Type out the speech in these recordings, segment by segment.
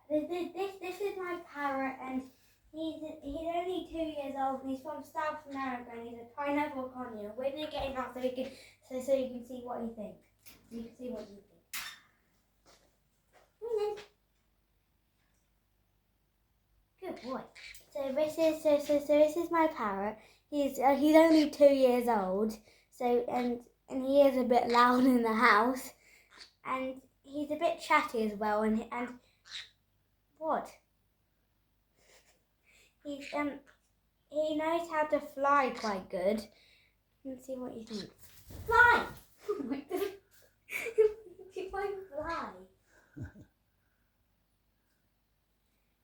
This is my parrot, and he's only 2 years old. And he's from South America, and he's a pineapple conure. We're gonna get him out so you can see what he thinks. You can see what you think. Good boy. So this is my parrot. He's only 2 years old. So and he is a bit loud in the house, and he's a bit chatty as well. And what? He knows how to fly quite good. Let's see what you think. Fly! Oh my God! He won't fly.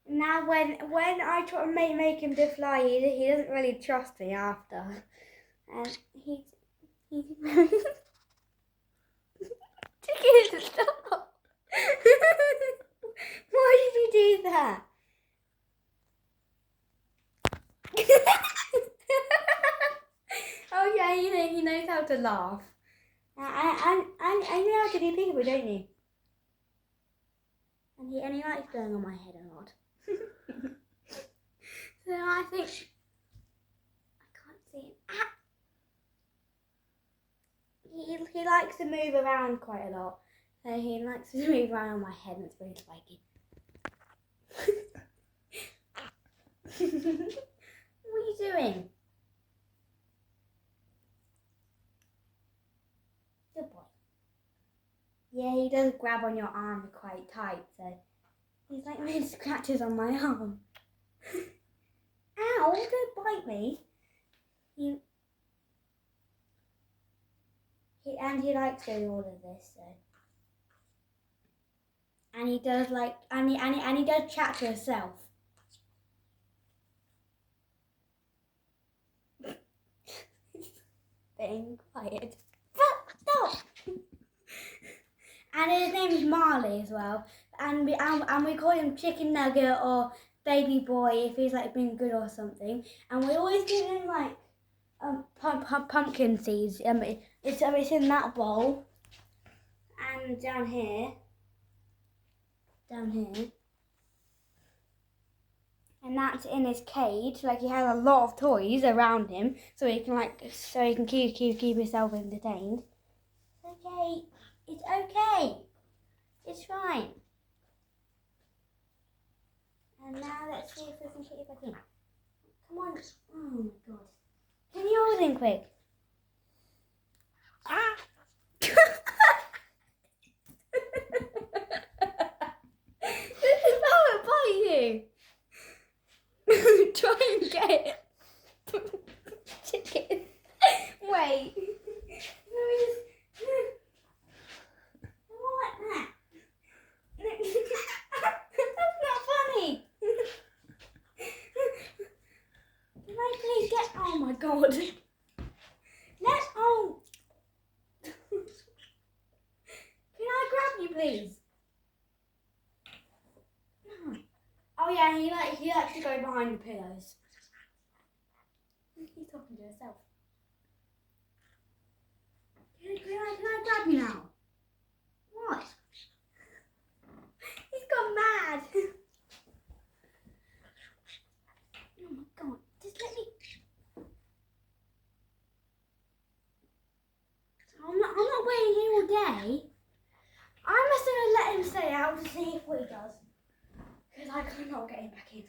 Now when I try to make him to fly, he doesn't really trust me after, and he's very. Chicken, stop! Why did you do that? Oh yeah, he knows how to laugh. I know how to do people, don't you? And he likes going on my head a lot. So I think I can't see him. He likes to move around quite a lot. So he likes to move around on my head, and it's very spiky. What are you doing? Good boy. Yeah, he does grab on your arm quite tight, so he's like made scratches on my arm. Ow, don't bite me. He likes doing all of this, so. And he does like and he does chat to himself. Being quiet. Stop. And his name is Marley as well. And we call him Chicken Nugget or Baby Boy if he's like being good or something. And we always give him like pumpkin seeds. It's in that bowl. And down here. And that's in his cage. Like he has a lot of toys around him, so he can keep himself entertained. Okay, it's okay. It's fine. And now let's see if we can get you back in. Come on. Oh my God. Can you hold him quick? Ah! How it bite you? Try and get it. Chicken. Wait. What? That's not funny. Can I please get? Oh my God. Can I grab you, please? No. Oh yeah, he likes to go behind the pillows. He's talking to himself. Can I grab you now? What? He's gone mad. Oh my God! Just let me. I'm not waiting here all day. I'm just gonna let him stay out to see what he does, because I cannot get him back in.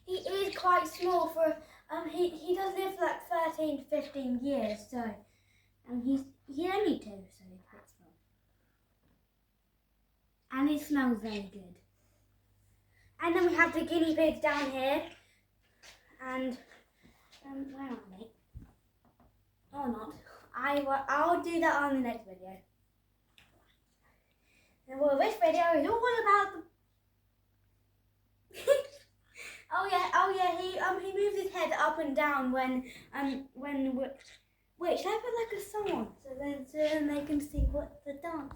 He is quite small for he does live for like 13, 15 years, so he's only 2, so he's quite small. And he smells very good. And then we have the guinea pigs down here, and where are they? Or not. I'll do that on the next video. And well, this video is all about the. Oh yeah. He moves his head up and down when which I put like a song on, so then they can see what the dance.